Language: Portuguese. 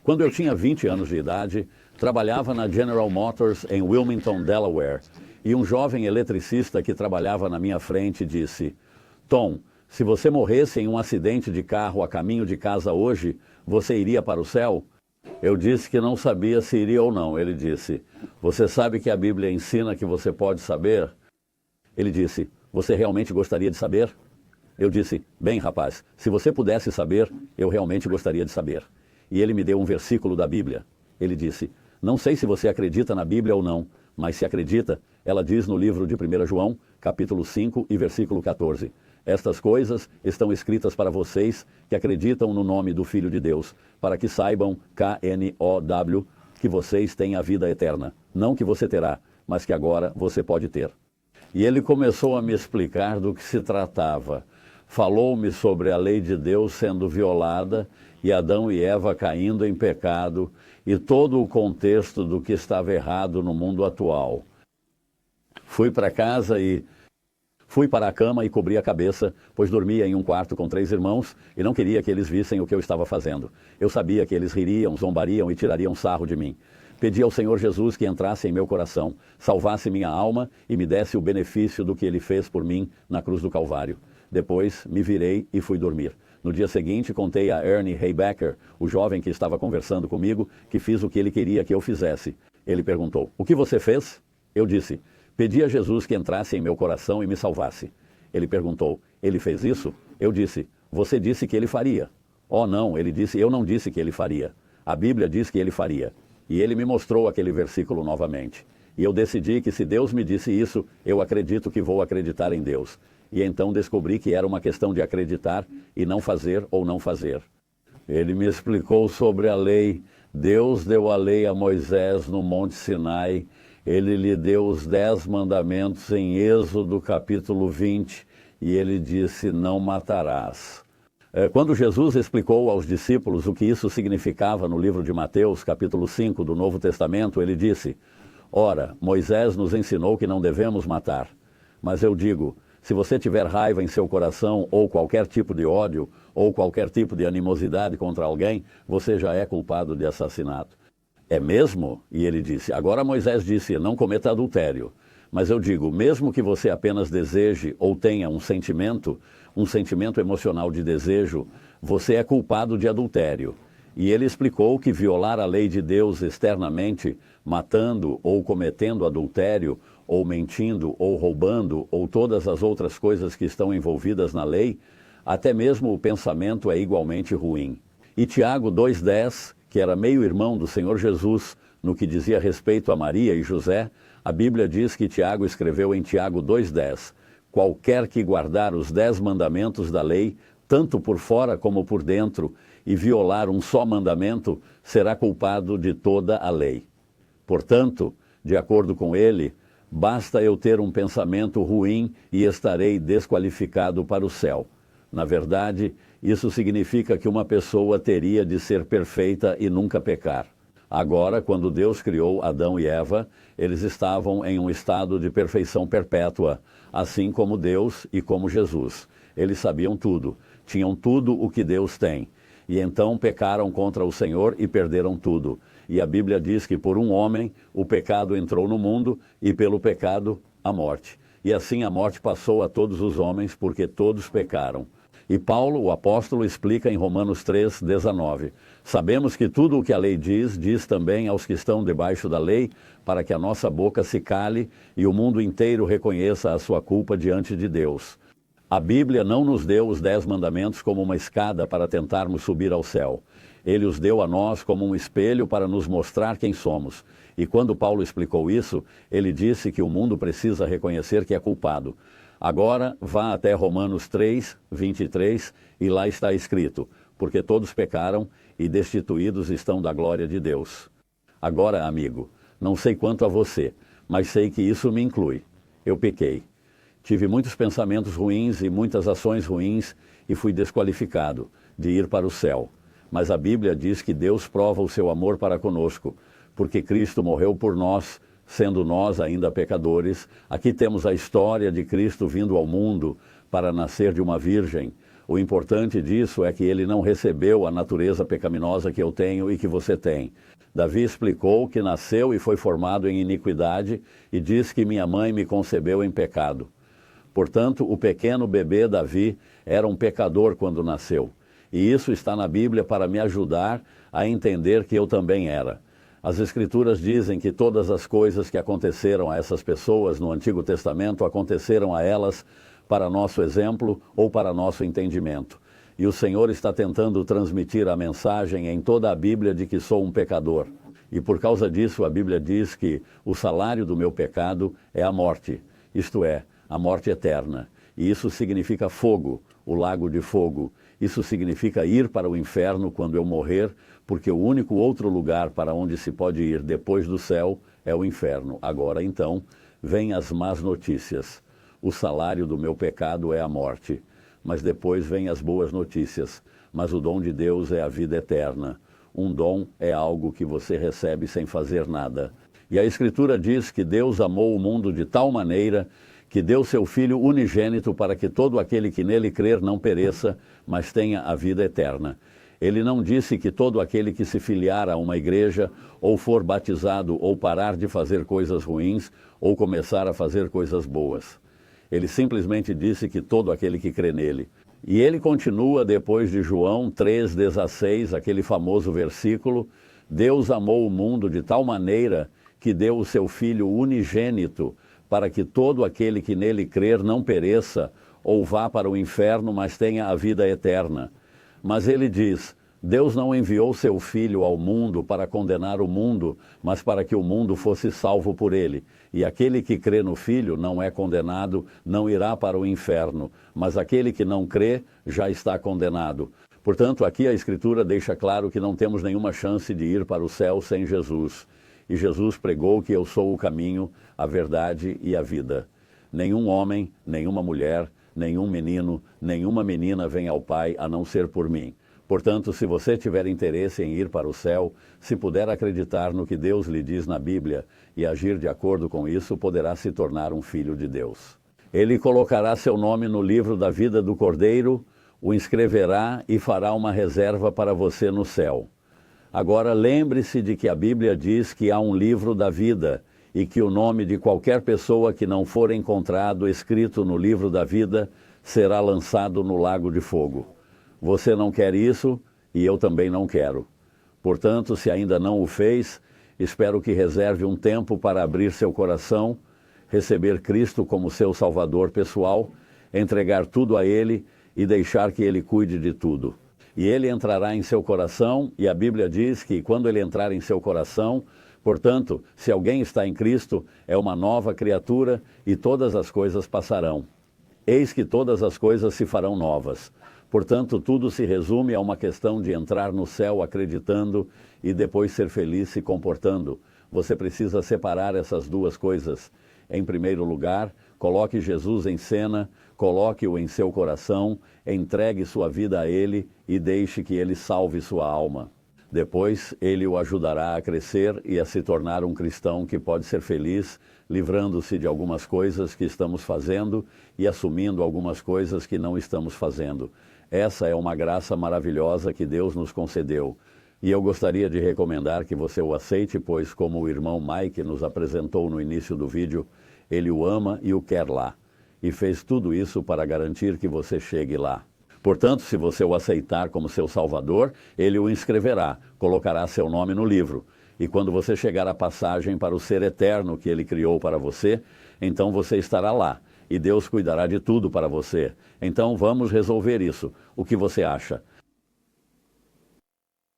Quando eu tinha 20 anos de idade, trabalhava na General Motors em Wilmington, Delaware, e um jovem eletricista que trabalhava na minha frente disse: Tom, se você morresse em um acidente de carro a caminho de casa hoje, você iria para o céu? Eu disse que não sabia se iria ou não. Ele disse: você sabe que a Bíblia ensina que você pode saber? Ele disse: você realmente gostaria de saber? Eu disse: bem, rapaz, se você pudesse saber, eu realmente gostaria de saber. E ele me deu um versículo da Bíblia. Ele disse: não sei se você acredita na Bíblia ou não, mas se acredita, ela diz no livro de 1 João, capítulo 5 e versículo 14. Estas coisas estão escritas para vocês que acreditam no nome do Filho de Deus, para que saibam, K-N-O-W, que vocês têm a vida eterna. Não que você terá, mas que agora você pode ter. E ele começou a me explicar do que se tratava. Falou-me sobre a lei de Deus sendo violada e Adão e Eva caindo em pecado e todo o contexto do que estava errado no mundo atual. Fui para a cama e cobri a cabeça, pois dormia em um quarto com 3 irmãos e não queria que eles vissem o que eu estava fazendo. Eu sabia que eles ririam, zombariam e tirariam sarro de mim. Pedi ao Senhor Jesus que entrasse em meu coração, salvasse minha alma e me desse o benefício do que Ele fez por mim na cruz do Calvário. Depois me virei e fui dormir. No dia seguinte, contei a Ernie Haybecker, o jovem que estava conversando comigo, que fiz o que ele queria que eu fizesse. Ele perguntou: o que você fez? Eu disse: pedi a Jesus que entrasse em meu coração e me salvasse. Ele perguntou: ele fez isso? Eu disse: você disse que ele faria. Oh não, ele disse: eu não disse que ele faria. A Bíblia diz que ele faria. E ele me mostrou aquele versículo novamente. E eu decidi que se Deus me disse isso, eu acredito que vou acreditar em Deus. E então descobri que era uma questão de acreditar e não fazer ou não fazer. Ele me explicou sobre a lei. Deus deu a lei a Moisés no Monte Sinai. Ele lhe deu os 10 mandamentos em Êxodo capítulo 20. E ele disse: não matarás. Quando Jesus explicou aos discípulos o que isso significava no livro de Mateus, capítulo 5 do Novo Testamento, ele disse: ora, Moisés nos ensinou que não devemos matar. Mas eu digo, se você tiver raiva em seu coração, ou qualquer tipo de ódio, ou qualquer tipo de animosidade contra alguém, você já é culpado de assassinato. É mesmo? E ele disse: agora Moisés disse, não cometa adultério. Mas eu digo, mesmo que você apenas deseje ou tenha um sentimento emocional de desejo, você é culpado de adultério. E ele explicou que violar a lei de Deus externamente, matando ou cometendo adultério, ou mentindo, ou roubando, ou todas as outras coisas que estão envolvidas na lei, até mesmo o pensamento é igualmente ruim. E Tiago 2,10, que era meio-irmão do Senhor Jesus, no que dizia respeito a Maria e José, a Bíblia diz que Tiago escreveu em Tiago 2,10, qualquer que guardar os 10 mandamentos da lei, tanto por fora como por dentro, e violar um só mandamento, será culpado de toda a lei. Portanto, de acordo com ele, basta eu ter um pensamento ruim e estarei desqualificado para o céu. Na verdade, isso significa que uma pessoa teria de ser perfeita e nunca pecar. Agora, quando Deus criou Adão e Eva, eles estavam em um estado de perfeição perpétua, assim como Deus e como Jesus. Eles sabiam tudo, tinham tudo o que Deus tem. E então pecaram contra o Senhor e perderam tudo. E a Bíblia diz que por um homem o pecado entrou no mundo e pelo pecado a morte. E assim a morte passou a todos os homens porque todos pecaram. E Paulo, o apóstolo, explica em Romanos 3,19. Sabemos que tudo o que a lei diz, diz também aos que estão debaixo da lei, para que a nossa boca se cale e o mundo inteiro reconheça a sua culpa diante de Deus. A Bíblia não nos deu os 10 mandamentos como uma escada para tentarmos subir ao céu. Ele os deu a nós como um espelho para nos mostrar quem somos. E quando Paulo explicou isso, ele disse que o mundo precisa reconhecer que é culpado. Agora, vá até Romanos 3:23, e lá está escrito, porque todos pecaram e destituídos estão da glória de Deus. Agora, amigo, não sei quanto a você, mas sei que isso me inclui. Eu pequei. Tive muitos pensamentos ruins e muitas ações ruins e fui desqualificado de ir para o céu. Mas a Bíblia diz que Deus prova o seu amor para conosco, porque Cristo morreu por nós, sendo nós ainda pecadores. Aqui temos a história de Cristo vindo ao mundo para nascer de uma virgem. O importante disso é que ele não recebeu a natureza pecaminosa que eu tenho e que você tem. Davi explicou que nasceu e foi formado em iniquidade e diz que minha mãe me concebeu em pecado. Portanto, o pequeno bebê Davi era um pecador quando nasceu. E isso está na Bíblia para me ajudar a entender que eu também era. As Escrituras dizem que todas as coisas que aconteceram a essas pessoas no Antigo Testamento aconteceram a elas para nosso exemplo ou para nosso entendimento. E o Senhor está tentando transmitir a mensagem em toda a Bíblia de que sou um pecador. E por causa disso a Bíblia diz que o salário do meu pecado é a morte, isto é, a morte eterna. E isso significa fogo, o lago de fogo. Isso significa ir para o inferno quando eu morrer, porque o único outro lugar para onde se pode ir depois do céu é o inferno. Agora, então, vêm as más notícias. O salário do meu pecado é a morte. Mas depois vêm as boas notícias. Mas o dom de Deus é a vida eterna. Um dom é algo que você recebe sem fazer nada. E a Escritura diz que Deus amou o mundo de tal maneira que deu seu Filho unigênito para que todo aquele que nele crer não pereça, mas tenha a vida eterna. Ele não disse que todo aquele que se filiar a uma igreja, ou for batizado, ou parar de fazer coisas ruins, ou começar a fazer coisas boas. Ele simplesmente disse que todo aquele que crê nele. E ele continua depois de João 3,16, aquele famoso versículo: Deus amou o mundo de tal maneira que deu o seu Filho unigênito, para que todo aquele que nele crer não pereça ou vá para o inferno, mas tenha a vida eterna. Mas ele diz, Deus não enviou seu Filho ao mundo para condenar o mundo, mas para que o mundo fosse salvo por ele. E aquele que crê no Filho não é condenado, não irá para o inferno, mas aquele que não crê já está condenado. Portanto, aqui a Escritura deixa claro que não temos nenhuma chance de ir para o céu sem Jesus. E Jesus pregou que eu sou o caminho, a verdade e a vida. Nenhum homem, nenhuma mulher, nenhum menino, nenhuma menina vem ao Pai a não ser por mim. Portanto, se você tiver interesse em ir para o céu, se puder acreditar no que Deus lhe diz na Bíblia e agir de acordo com isso, poderá se tornar um filho de Deus. Ele colocará seu nome no livro da vida do Cordeiro, o inscreverá e fará uma reserva para você no céu. Agora lembre-se de que a Bíblia diz que há um livro da vida e que o nome de qualquer pessoa que não for encontrado escrito no livro da vida será lançado no lago de fogo. Você não quer isso e eu também não quero. Portanto, se ainda não o fez, espero que reserve um tempo para abrir seu coração, receber Cristo como seu Salvador pessoal, entregar tudo a Ele e deixar que Ele cuide de tudo. E ele entrará em seu coração, e a Bíblia diz que quando ele entrar em seu coração, portanto, se alguém está em Cristo, é uma nova criatura e todas as coisas passarão. Eis que todas as coisas se farão novas. Portanto, tudo se resume a uma questão de entrar no céu acreditando e depois ser feliz se comportando. Você precisa separar essas duas coisas. Em primeiro lugar, coloque Jesus em cena, coloque-o em seu coração, entregue sua vida a Ele e deixe que Ele salve sua alma. Depois, Ele o ajudará a crescer e a se tornar um cristão que pode ser feliz, livrando-se de algumas coisas que estamos fazendo e assumindo algumas coisas que não estamos fazendo. Essa é uma graça maravilhosa que Deus nos concedeu. E eu gostaria de recomendar que você o aceite, pois, como o irmão Mike nos apresentou no início do vídeo, ele o ama e o quer lá. E fez tudo isso para garantir que você chegue lá. Portanto, se você o aceitar como seu Salvador, ele o inscreverá, colocará seu nome no livro. E quando você chegar à passagem para o ser eterno que ele criou para você, então você estará lá. E Deus cuidará de tudo para você. Então vamos resolver isso. O que você acha?